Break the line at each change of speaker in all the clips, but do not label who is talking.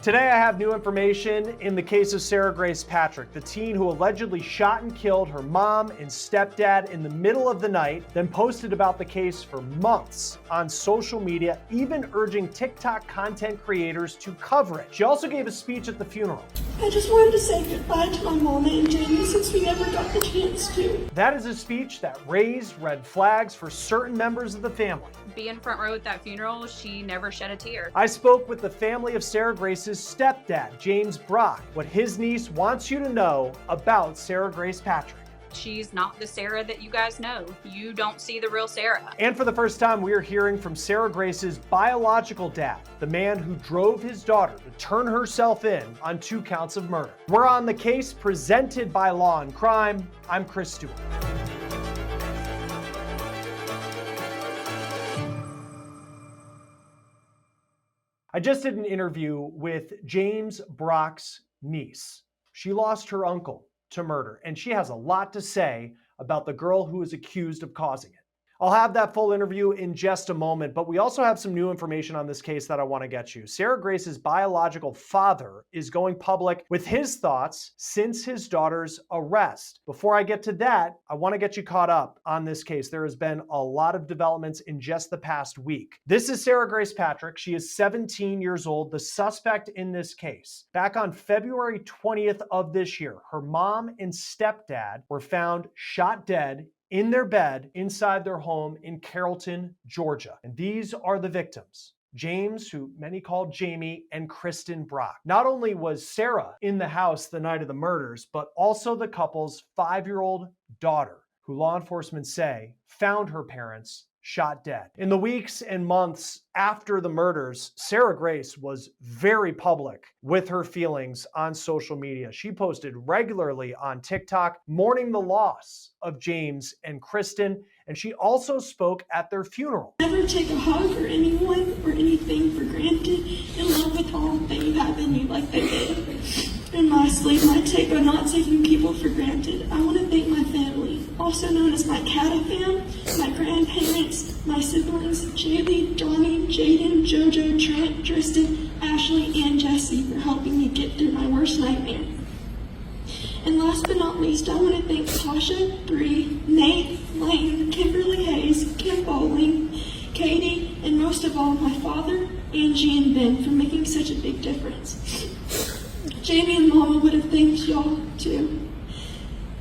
Today I have new information in the case of Sarah Grace Patrick, the teen who allegedly shot and killed her mom and stepdad in the middle of the night, then posted about the case for months on social media, even urging TikTok content creators to cover it. She also gave a speech at the funeral.
I just wanted to say goodbye to my mom and Jamie since we never got the chance to.
That is a speech that raised red flags for certain members of the family.
Being front row at that funeral, she never shed a tear.
I spoke with the family of Sarah Grace's stepdad, James Brock, what his niece wants you to know about Sarah Grace Patrick.
She's not the Sarah that you guys know. You don't see the real Sarah.
And for the first time, we are hearing from Sarah Grace's biological dad, the man who drove his daughter to turn herself in on 2 counts of murder. We're on the case presented by Law&Crime. I'm Chris Stewart. I just did an interview with James Brock's niece. She lost her uncle to murder, and she has a lot to say about the girl who is accused of causing it. I'll have that full interview in just a moment, but we also have some new information on this case that I want to get you. Sarah Grace's biological father is going public with his thoughts since his daughter's arrest. Before I get to that, I want to get you caught up on this case. There has been a lot of developments in just the past week. This is Sarah Grace Patrick. She is 17 years old, the suspect in this case. Back on February 20th of this year, her mom and stepdad were found shot dead in their bed inside their home in Carrollton, Georgia. And these are the victims: James, who many called Jamie, and Kristen Brock. Not only was Sarah in the house the night of the murders, but also the couple's 5-year-old daughter, who law enforcement say found her parents shot dead. In the weeks and months after the murders, Sarah Grace was very public with her feelings on social media. She posted regularly on TikTok, mourning the loss of James and Kristen, and she also spoke at their funeral.
Never take a hug or anyone or anything for granted, in love with all that you have in you like they did. And lastly, by not taking people for granted, I want to thank my family, also known as my Cata fam, my grandparents, my siblings, Jaylee, Donnie, Jaden, Jojo, Trent, Tristan, Ashley, and Jesse for helping me get through my worst nightmare. And last but not least, I want to thank Tasha, Bree, Nate, Lane, Kimberly Hayes, Kim Bowling, Katie, and most of all, my father, Angie, and Ben for making such a big difference. Jamie and Mama would have thanked y'all too.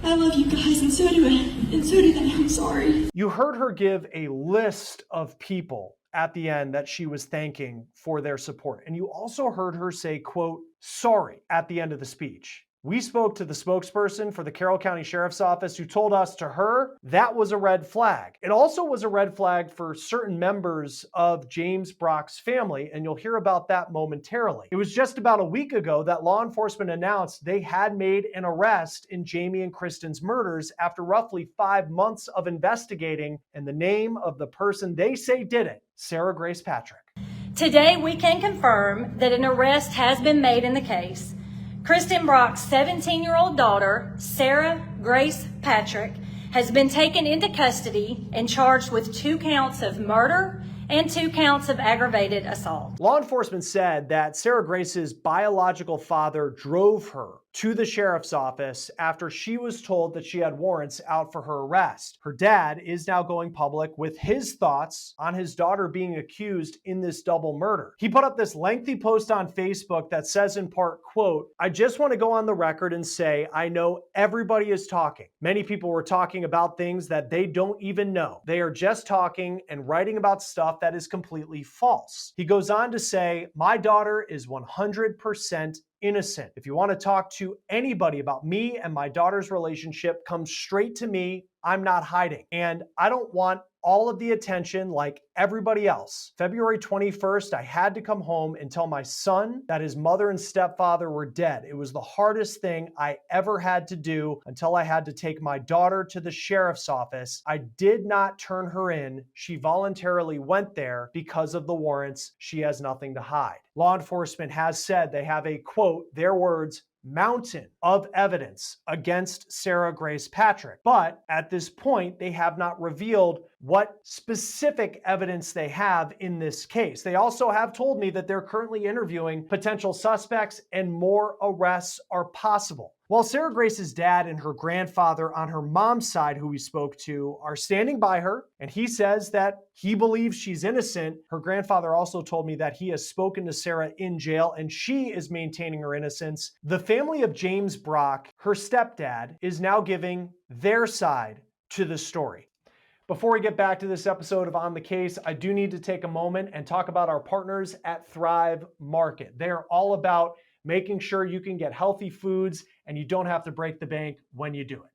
I love you guys, and so do they. I'm sorry.
You heard her give a list of people at the end that she was thanking for their support. And you also heard her say, quote, sorry, at the end of the speech. We spoke to the spokesperson for the Carroll County Sheriff's Office, who told us, to her, that was a red flag. It also was a red flag for certain members of James Brock's family, and you'll hear about that momentarily. It was just about a week ago that law enforcement announced they had made an arrest in Jamie and Kristen's murders after roughly 5 months of investigating, and the name of the person they say did it: Sarah Grace Patrick.
Today, we can confirm that an arrest has been made in the case. Kristen Brock's 17-year-old daughter, Sarah Grace Patrick, has been taken into custody and charged with 2 counts of murder and 2 counts of aggravated assault.
Law enforcement said that Sarah Grace's biological father drove her to the sheriff's office after she was told that she had warrants out for her arrest. Her dad is now going public with his thoughts on his daughter being accused in this double murder. He put up this lengthy post on Facebook that says in part, quote, I just want to go on the record and say I know everybody is talking. Many people were talking about things that they don't even know. They are just talking and writing about stuff that is completely false. He goes on to say, my daughter is 100% innocent. If you want to talk to anybody about me and my daughter's relationship, come straight to me. I'm not hiding. And I don't want all of the attention like everybody else. February 21st, I had to come home and tell my son that his mother and stepfather were dead. It was the hardest thing I ever had to do until I had to take my daughter to the sheriff's office. I did not turn her in. She voluntarily went there because of the warrants. She has nothing to hide. Law enforcement has said they have a, quote, their words, mountain of evidence against Sarah Grace Patrick. But at this point, they have not revealed what specific evidence they have in this case. They also have told me that they're currently interviewing potential suspects and more arrests are possible. While Sarah Grace's dad and her grandfather on her mom's side, who we spoke to, are standing by her, and he says that he believes she's innocent, her grandfather also told me that he has spoken to Sarah in jail and she is maintaining her innocence. The family of James Brock, her stepdad, is now giving their side to the story. Before we get back to this episode of On the Case, I do need to take a moment and talk about our partners at Thrive Market. They're all about making sure you can get healthy foods and you don't have to break the bank when you do it.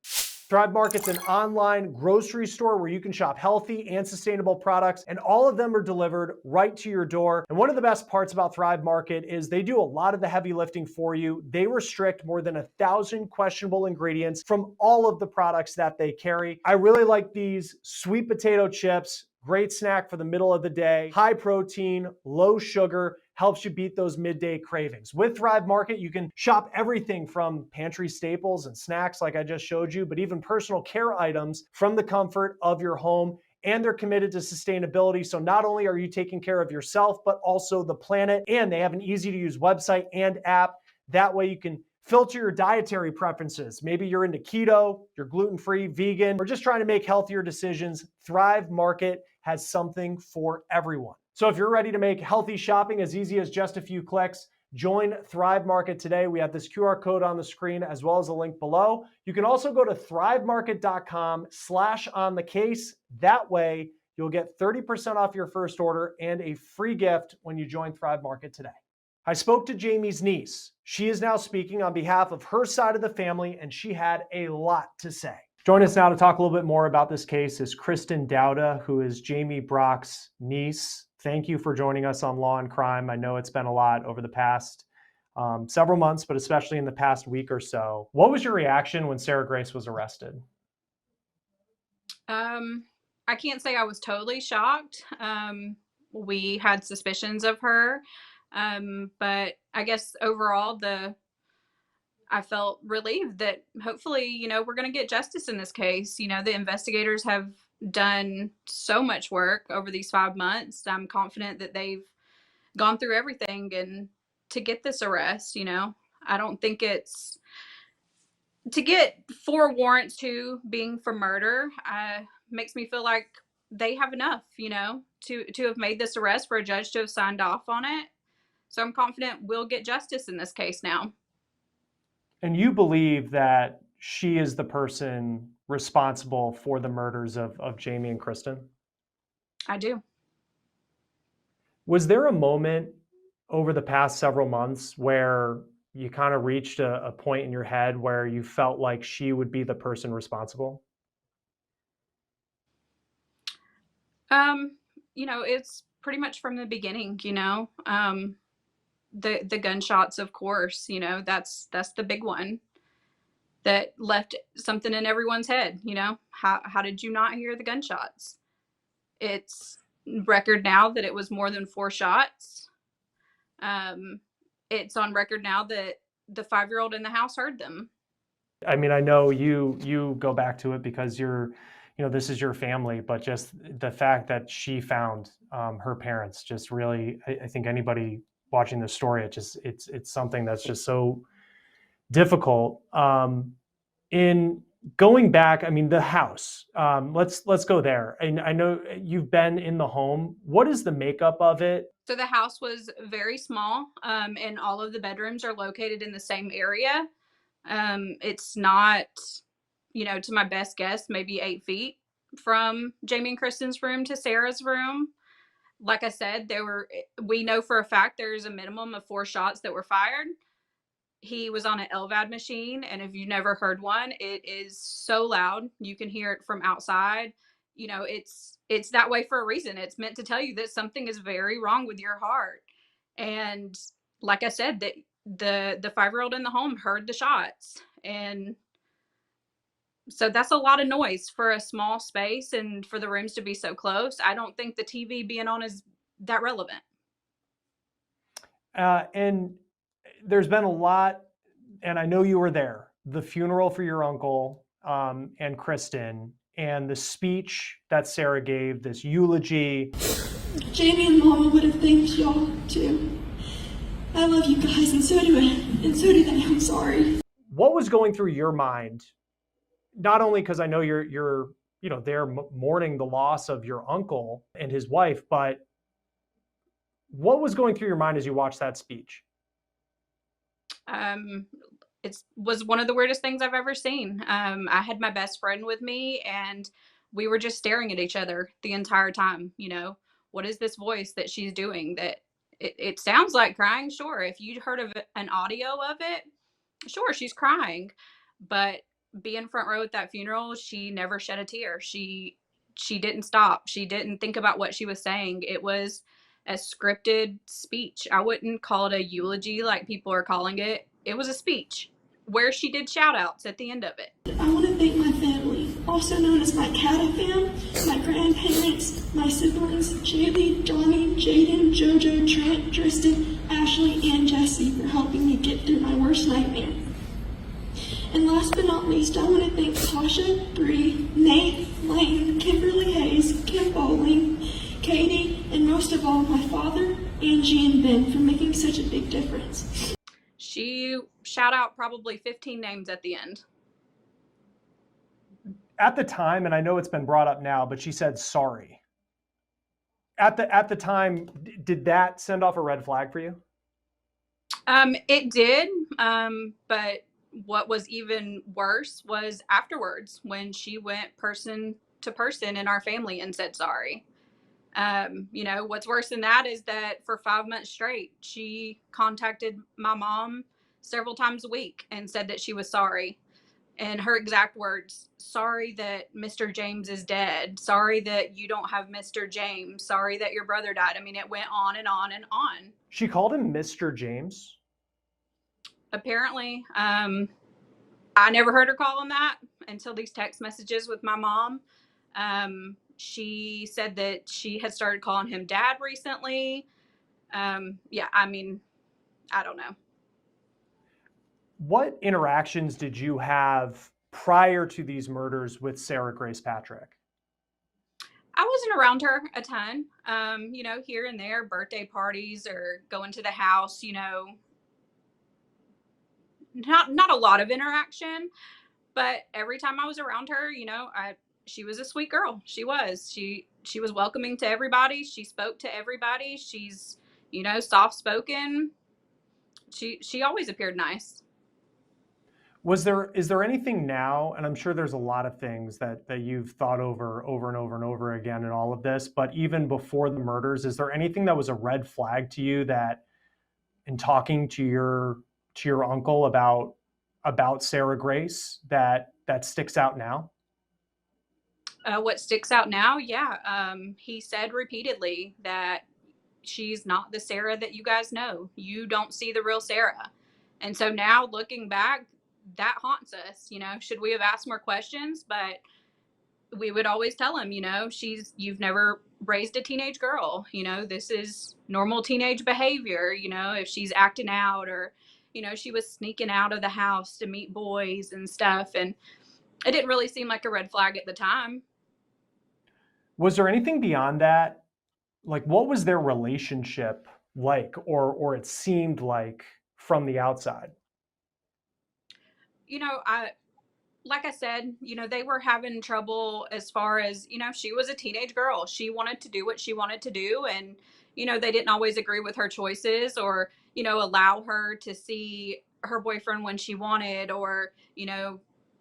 Thrive Market's an online grocery store where you can shop healthy and sustainable products, and all of them are delivered right to your door. And one of the best parts about Thrive Market is they do a lot of the heavy lifting for you. They restrict more than 1,000 questionable ingredients from all of the products that they carry. I really like these sweet potato chips. Great snack for the middle of the day, high protein, low sugar, helps you beat those midday cravings. With Thrive Market, you can shop everything from pantry staples and snacks like I just showed you, but even personal care items from the comfort of your home. And they're committed to sustainability. So not only are you taking care of yourself, but also the planet. And they have an easy to use website and app. That way you can filter your dietary preferences. Maybe you're into keto, you're gluten-free, vegan, or just trying to make healthier decisions. Thrive Market has something for everyone. So if you're ready to make healthy shopping as easy as just a few clicks, join Thrive Market today. We have this QR code on the screen as well as a link below. You can also go to thrivemarket.com/onthecase. That way you'll get 30% off your first order and a free gift when you join Thrive Market today. I spoke to Jamie's niece. She is now speaking on behalf of her side of the family, and she had a lot to say. Join us now to talk a little bit more about this case is Kristen Dowda, who is Jamie Brock's niece. Thank you for joining us on Law and Crime. I know it's been a lot over the past several months, but especially in the past week or so. What was your reaction when Sarah Grace was arrested?
I can't say I was totally shocked. We had suspicions of her. But I guess overall, I felt relieved that hopefully, we're going to get justice in this case. The investigators have done so much work over these 5 months. I'm confident that they've gone through everything and to get this arrest, I don't think it's to get 4 warrants too being for murder, makes me feel like they have enough, to have made this arrest for a judge to have signed off on it. So I'm confident we'll get justice in this case now.
And you believe that she is the person responsible for the murders of Jamie and Kristen?
I do.
Was there a moment over the past several months where you kind of reached a point in your head where you felt like she would be the person responsible?
It's pretty much from the beginning, the gunshots, of course, that's the big one that left something in everyone's head. How did you not hear the gunshots? It's record now that it was more than 4 shots. It's on record now that the 5-year-old in the house heard them.
I mean, I know you go back to it because this is your family, but just the fact that she found her parents just really, I think anybody watching this story, it's something that's just so difficult. In going back, I mean, the house, let's go there. And I know you've been in the home. What is the makeup of it?
So the house was very small, and all of the bedrooms are located in the same area. It's not, to my best guess, maybe 8 feet from Jamie and Kristen's room to Sarah's room. Like I said, we know for a fact there's a minimum of 4 shots that were fired. He was on an LVAD machine, and if you've never heard one, it is so loud. You can hear it from outside. It's that way for a reason. It's meant to tell you that something is very wrong with your heart. And like I said, that the 5-year-old in the home heard the shots. And so that's a lot of noise for a small space and for the rooms to be so close. I don't think the TV being on is that relevant.
And there's been a lot and I know you were there, the funeral for your uncle and Kristen, and the speech that Sarah gave, this eulogy.
Jamie and Mama would have thanked y'all too. I love you guys, and so do they. I'm sorry.
What was going through your mind? Not only because I know you're there mourning the loss of your uncle and his wife, but what was going through your mind as you watched that speech?
It was one of the weirdest things I've ever seen. I had my best friend with me, and we were just staring at each other the entire time. What is this voice that she's doing? That it sounds like crying. Sure, if you heard of an audio of it, sure, she's crying. But being front row at that funeral, she never shed a tear. She didn't stop. She didn't think about what she was saying. It was a scripted speech. I wouldn't call it a eulogy like people are calling it. It was a speech where she did shout outs at the end of it.
I want to thank my family, also known as my Cata fam, my grandparents, my siblings, Jaylee, Johnny, Jaden, JoJo, Trent, Tristan, Ashley, and Jesse for helping me get through my worst nightmare. And last but not least, I want to thank Tasha, Bree, Nate, Lane, Kimberly Hayes, Kim Bowling, Katie, and most of all, my father, Angie, and Ben for making such a big difference.
She shout out probably 15 names at the end.
At the time, and I know it's been brought up now, but she said sorry. At the time, did that send off a red flag for you?
It did. But what was even worse was afterwards when she went person to person in our family and said sorry. What's worse than that is that for 5 months straight, she contacted my mom several times a week and said that she was sorry. And her exact words, sorry that Mr. James is dead. Sorry that you don't have Mr. James. Sorry that your brother died. I mean, it went on and on and on. She
called him Mr. James?
Apparently. I never heard her call him that until these text messages with my mom. She said that she had started calling him Dad recently. I don't know.
What interactions did you have prior to these murders with Sarah Grace Patrick?
I wasn't around her a ton, here and there, birthday parties or going to the house, not a lot of interaction, but every time I was around her, she was a sweet girl. She was welcoming to everybody. She spoke to everybody. She's, soft spoken. She always appeared nice.
Is there anything now, and I'm sure there's a lot of things that you've thought over and over again in all of this, but even before the murders, is there anything that was a red flag to you that in talking to your uncle about Sarah Grace that sticks out now?
What sticks out now? Yeah. He said repeatedly that she's not the Sarah that you guys know. You don't see the real Sarah. And so now looking back, that haunts us. Should we have asked more questions? But we would always tell him, you've never raised a teenage girl. This is normal teenage behavior. If she's acting out or, she was sneaking out of the house to meet boys and stuff. And it didn't really seem like a red flag at the time.
Was there anything beyond that? Like, what was their relationship like, or it seemed like from the outside?
Like I said, they were having trouble as far as, she was a teenage girl. She wanted to do what she wanted to do. And, they didn't always agree with her choices or, allow her to see her boyfriend when she wanted or,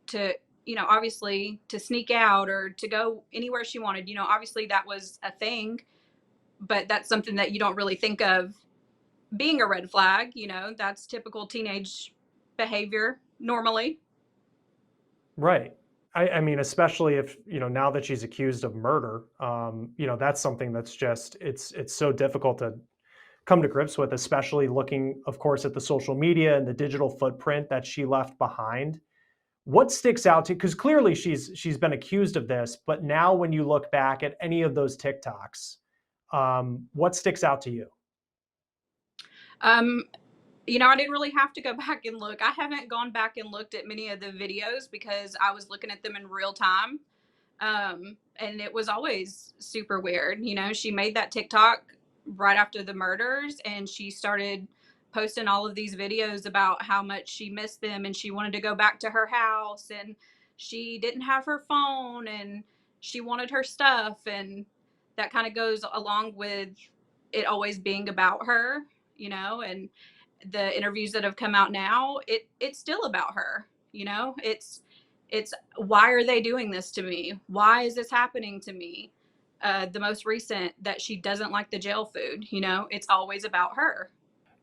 to, obviously to sneak out or to go anywhere she wanted. Obviously that was a thing, but that's something that you don't really think of being a red flag. That's typical teenage behavior normally.
Right. I mean, especially if, now that she's accused of murder, that's something that's just, it's so difficult to come to grips with, especially looking, of course, at the social media and the digital footprint that she left behind. What sticks out to, because clearly she's been accused of this, but now when you look back at any of those TikToks, what sticks out to you?
I didn't really have to go back and look. I haven't gone back and looked at many of the videos because I was looking at them in real time. And it was always super weird. She made that TikTok right after the murders, and she started posting all of these videos about how much she missed them and she wanted to go back to her house, and she didn't have her phone and she wanted her stuff. And that kind of goes along with it always being about her, and the interviews that have come out now, it's still about her. It's why are they doing this to me? Why is this happening to me? The most recent, that she doesn't like the jail food. It's always about her.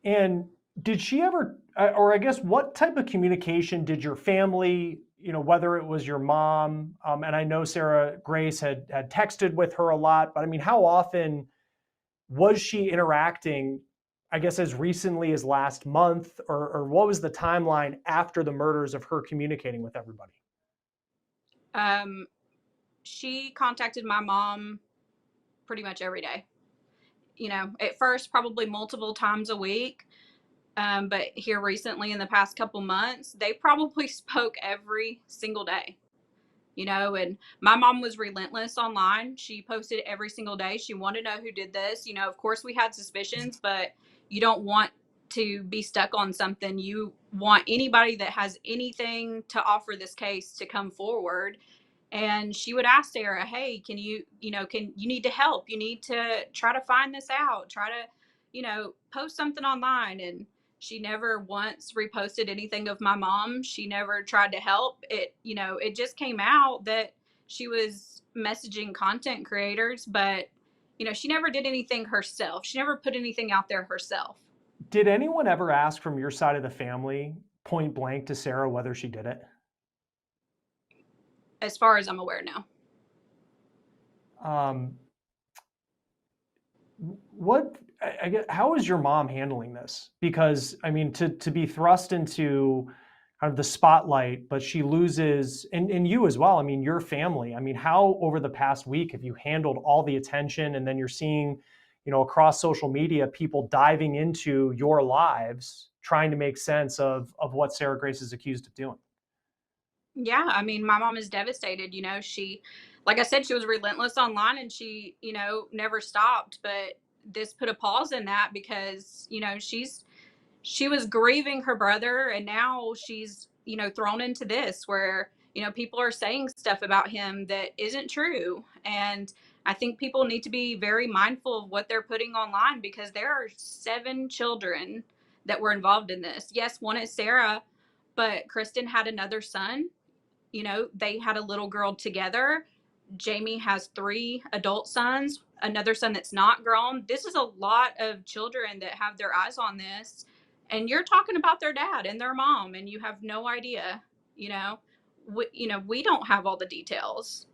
And did she ever, or I guess, what type of communication did your family, whether it was your mom, and I know Sarah Grace had texted with her a lot, but I mean, how often was she interacting, I guess, as recently as last month, or what was the timeline after the murders of her communicating with everybody?
She contacted my mom pretty much every day. At first, probably multiple times a week. But here recently, in the past couple months, they probably spoke every single day. And my mom was relentless online. She posted every single day. She wanted to know who did this. Of course we had suspicions, but you don't want to be stuck on something. You want anybody that has anything to offer this case to come forward. And she would ask Sarah, hey, can you need to help? You need to try to find this out. Try to, post something online. And she never once reposted anything of my mom. She never tried to help. It just came out that she was messaging content creators, but, she never did anything herself. She never put anything out there herself.
Did anyone ever ask from your side of the family, point blank, to Sarah whether she did it?
As far as I'm aware, no.
How is your mom handling this? Because I mean, to be thrust into kind of the spotlight, but she loses, and you as well. I mean, your family. I mean, how over the past week have you handled all the attention, and then you're seeing, across social media, people diving into your lives, trying to make sense of what Sarah Grace is accused of doing?
Yeah, I mean, my mom is devastated. She, like I said, she was relentless online, and she, never stopped. But this put a pause in that because, she was grieving her brother, and now she's, thrown into this where, people are saying stuff about him that isn't true. And I think people need to be very mindful of what they're putting online, because there are 7 children that were involved in this. Yes, one is Sarah, but Kristen had another son. They had a little girl together. Jamie has 3 adult sons, another son that's not grown. This is a lot of children that have their eyes on this. And you're talking about their dad and their mom, and you have no idea. We don't have all the details.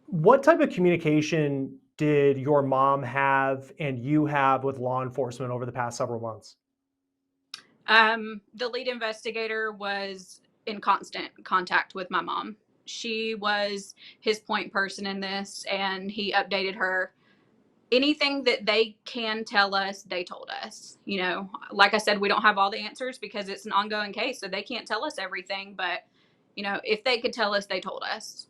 What type of communication did your mom have and you have with law enforcement over the past several months?
The lead investigator was in constant contact with my mom. She was his point person in this, and he updated her. Anything that they can tell us, they told us. Like I said, we don't have all the answers because it's an ongoing case, so they can't tell us everything. But, if they could tell us, they told us.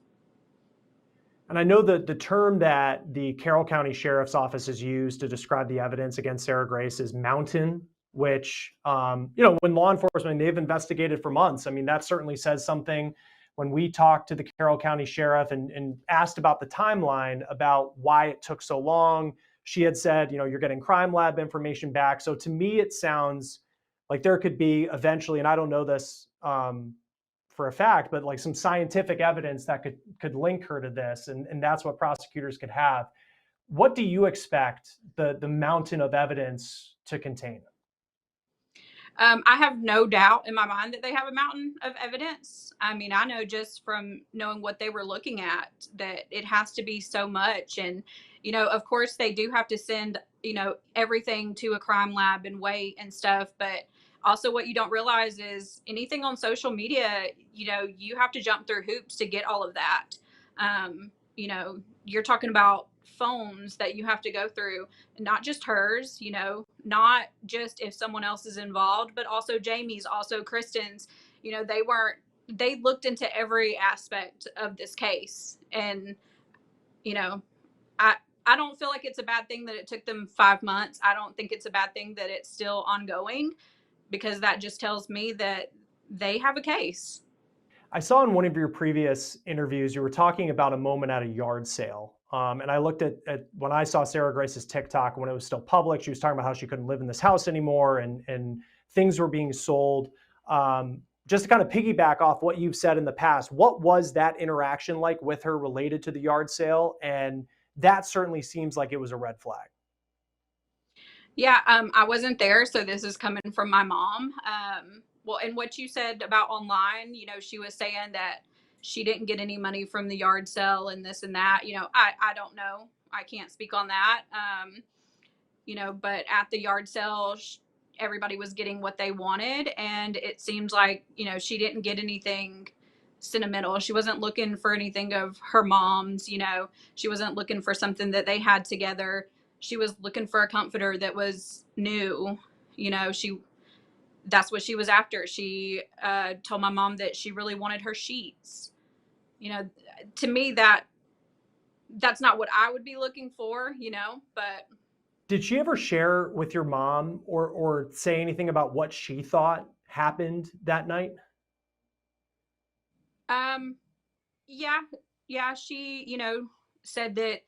And I know that the term that the Carroll County Sheriff's Office has used to describe the evidence against Sarah Grace is mountain, which, when law enforcement, they've investigated for months. I mean, that certainly says something. When we talked to the Carroll County Sheriff and asked about the timeline, about why it took so long, she had said, you're getting crime lab information back. So to me, it sounds like there could be eventually, and I don't know this for a fact, but like some scientific evidence that could link her to this, and that's what prosecutors could have. What do you expect the mountain of evidence to contain?
I have no doubt in my mind that they have a mountain of evidence. I mean, I know just from knowing what they were looking at that it has to be so much. And, of course, they do have to send, everything to a crime lab and wait and stuff. But also, what you don't realize is anything on social media, you have to jump through hoops to get all of that. You're talking about phones that you have to go through, not just hers, not just if someone else is involved, but also Jamie's, also Kristen's. They looked into every aspect of this case. And, you know, I, I don't feel like it's a bad thing that it took them 5 months. I don't think it's a bad thing that it's still ongoing, because that just tells me that they have a case.
I saw in one of your previous interviews, you were talking about a moment at a yard sale. And I looked at when I saw Sarah Grace's TikTok when it was still public, she was talking about how she couldn't live in this house anymore, and things were being sold. Just to kind of piggyback off what you've said in the past, what was that interaction like with her related to the yard sale? And that certainly seems like it was a red flag.
Yeah, I wasn't there, so this is coming from my mom. Well, and what you said about online, she was saying that she didn't get any money from the yard sale and this and that. I don't know. I can't speak on that. But at the yard sale, everybody was getting what they wanted, and it seems like, she didn't get anything sentimental. She wasn't looking for anything of her mom's. She wasn't looking for something that they had together. She was looking for a comforter that was new. That's what she was after. She told my mom that she really wanted her sheets. To me, that's not what I would be looking for, but
Did she ever share with your mom or say anything about what she thought happened that night?
yeah, yeah, she, said that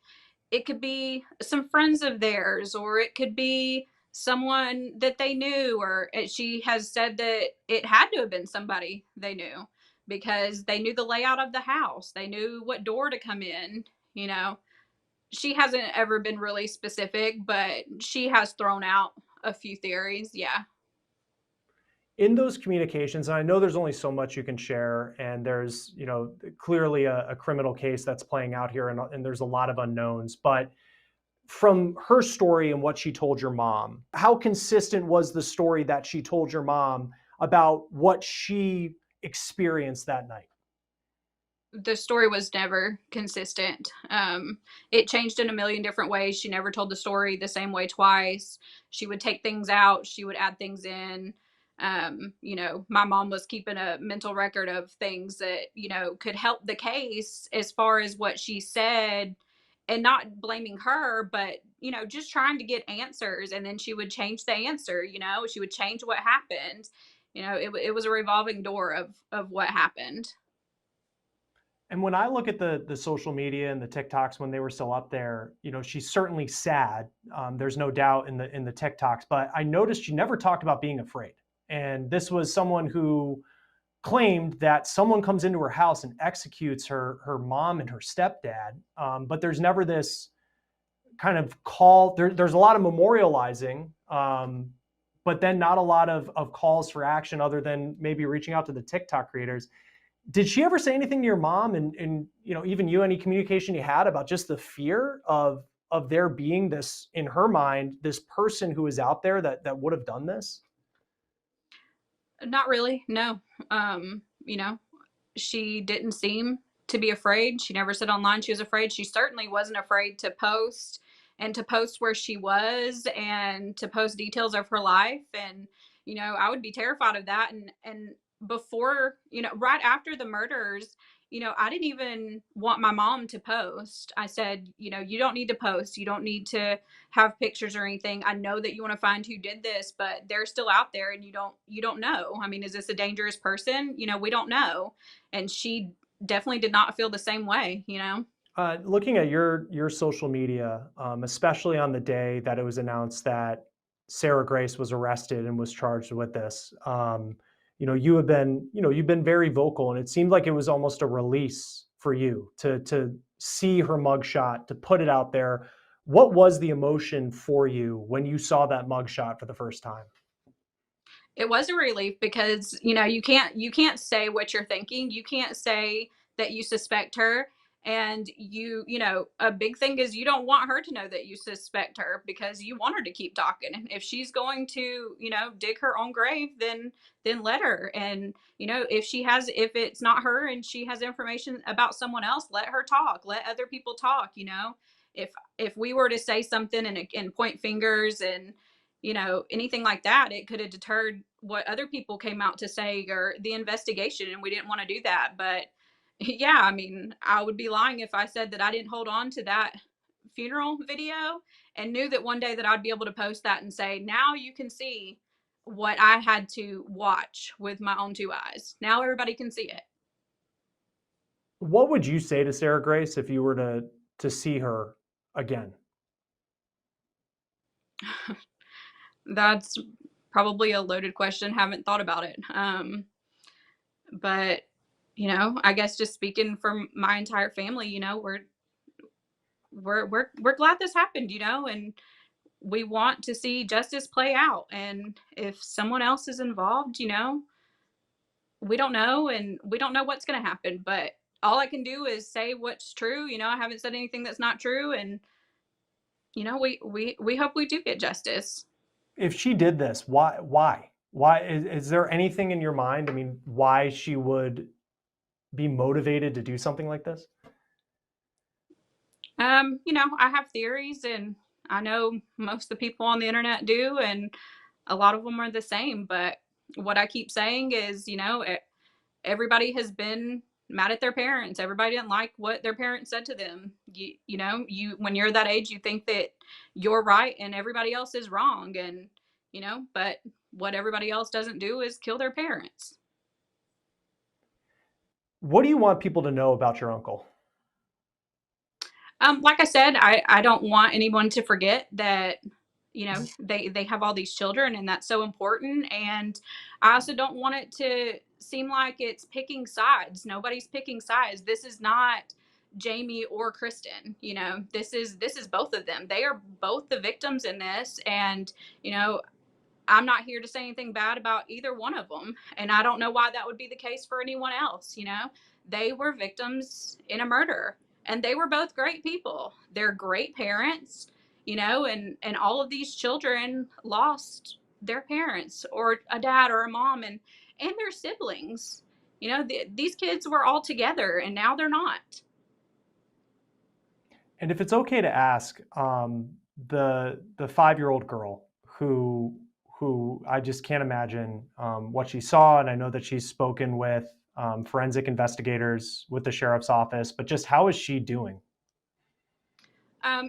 it could be some friends of theirs, or it could be someone that they knew, or she has said that it had to have been somebody they knew, because they knew the layout of the house. They knew what door to come in, you know. She hasn't ever been really specific, but she has thrown out a few theories. Yeah.
In those communications, and I know there's only so much you can share, and there's, clearly a criminal case that's playing out here, and there's a lot of unknowns, but from her story and what she told your mom, how consistent was the story that she told your mom about what she experienced that night?
The story was never consistent. It changed in a million different ways. She never told the story the same way twice. She would take things out, she would add things in. My mom was keeping a mental record of things that, could help the case as far as what she said, and not blaming her, but, just trying to get answers. And then she would change the answer, she would change what happened. It was a revolving door of what happened.
And when I look at the social media and the TikToks when they were still up there, she's certainly sad. There's no doubt in the TikToks, but I noticed she never talked about being afraid. And this was someone who claimed that someone comes into her house and executes her mom and her stepdad. But there's never this kind of call. There's a lot of memorializing, but then not a lot of calls for action other than maybe reaching out to the TikTok creators. Did she ever say anything to your mom, and even you, any communication you had about just the fear of there being this, in her mind, this person who is out there that would have done this?
Not really, no. She didn't seem to be afraid. She never said online she was afraid. She certainly wasn't afraid to post, and to post where she was, and to post details of her life. And, I would be terrified of that. And before, right after the murders, I didn't even want my mom to post. I said, you don't need to post. You don't need to have pictures or anything. I know that you want to find who did this, but they're still out there, and you don't know. I mean, is this a dangerous person? We don't know. And she definitely did not feel the same way.
Looking at your social media, especially on the day that it was announced that Sarah Grace was arrested and was charged with this, you've been very vocal, and it seemed like it was almost a release for you to see her mugshot, to put it out there. What was the emotion for you when you saw that mugshot for the first time?
It was a relief, because you can't say what you're thinking. You can't say that you suspect her. And a big thing is, you don't want her to know that you suspect her, because you want her to keep talking. And if she's going to dig her own grave, then let her. And if it's not her and she has information about someone else, let her talk, let other people talk. if we were to say something and point fingers and, you know, anything like that, it could have deterred what other people came out to say or the investigation, and we didn't want to do that. But yeah, I mean, I would be lying if I said that I didn't hold on to that funeral video and knew that one day that I'd be able to post that and say, now you can see what I had to watch with my own two eyes. Now everybody can see it.
What would you say to Sarah Grace if you were to see her again?
That's probably a loaded question. Haven't thought about it. But you know, I guess just speaking for my entire family, you know, we're glad this happened, you know, and we want to see justice play out. And if someone else is involved, you know, we don't know, and we don't know what's going to happen. But all I can do is say what's true. You know, I haven't said anything that's not true, and you know, we hope we do get justice.
If she did this, why is there anything in your mind? I mean, why she would be motivated to do something like this?
You know, I have theories, and I know most of the people on the internet do, and a lot of them are the same. But what I keep saying is, you know, everybody has been mad at their parents. Everybody didn't like what their parents said to them. You know, when you're that age, you think that you're right and everybody else is wrong. And, you know, but what everybody else doesn't do is kill their parents.
What do you want people to know about your uncle?
Like I said, I don't want anyone to forget that, you know, they have all these children, and that's so important. And I also don't want it to seem like it's picking sides. Nobody's picking sides. This is not Jamie or Kristen. You know, this is both of them. They are both the victims in this. And, you know, I'm not here to say anything bad about either one of them. And I don't know why that would be the case for anyone else. You know, they were victims in a murder, and they were both great people. They're great parents, you know, and all of these children lost their parents or a dad or a mom and their siblings. You know, these kids were all together, and now they're not.
And if it's okay to ask, the 5-year-old girl who I just can't imagine what she saw, and I know that she's spoken with forensic investigators with the sheriff's office, but just how is she doing?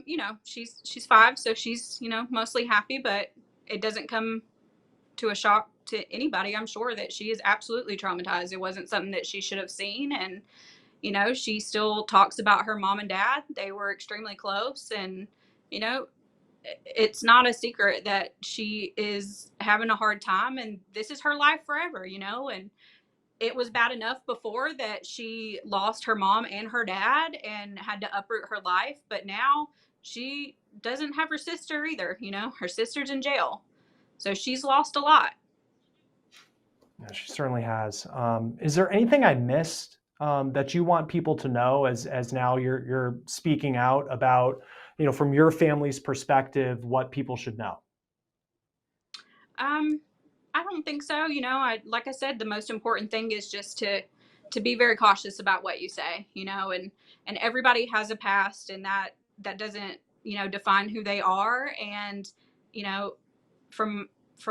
You know, she's 5, so she's, you know, mostly happy, but it doesn't come to a shock to anybody. I'm sure that she is absolutely traumatized. It wasn't something that she should have seen. And, you know, she still talks about her mom and dad. They were extremely close. And, you know, it's not a secret that she is having a hard time, and this is her life forever, you know. And it was bad enough before that she lost her mom and her dad and had to uproot her life. But now she doesn't have her sister either. You know, her sister's in jail. So she's lost a lot.
Yeah, she certainly has. Is there anything I missed that you want people to know as now you're speaking out about, you know, from your family's perspective, what people should know?
I don't think so. You know, like I said, the most important thing is just to be very cautious about what you say, you know, and everybody has a past, and that doesn't, you know, define who they are. And, you know, from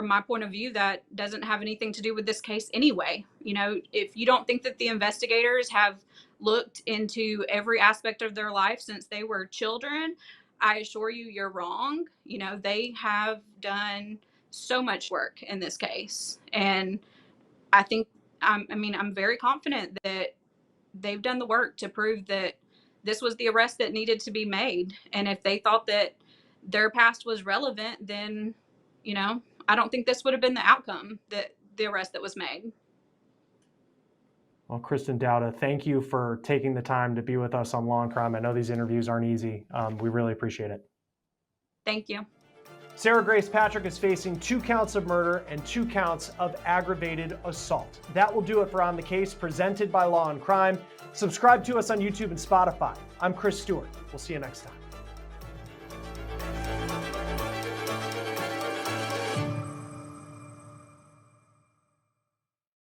my point of view, that doesn't have anything to do with this case anyway. You know, if you don't think that the investigators have looked into every aspect of their life since they were children, I assure you, you're wrong. You know, they have done so much work in this case. And I think, I'm very confident that they've done the work to prove that this was the arrest that needed to be made. And if they thought that their past was relevant, then, you know, I don't think this would have been the outcome, that the arrest that was made.
Well, Kristen Dowda, thank you for taking the time to be with us on Law and Crime. I know these interviews aren't easy. We really appreciate it.
Thank you.
Sarah Grace Patrick is facing 2 counts of murder and 2 counts of aggravated assault. That will do it for On the Case, presented by Law and Crime. Subscribe to us on YouTube and Spotify. I'm Chris Stewart. We'll see you next time.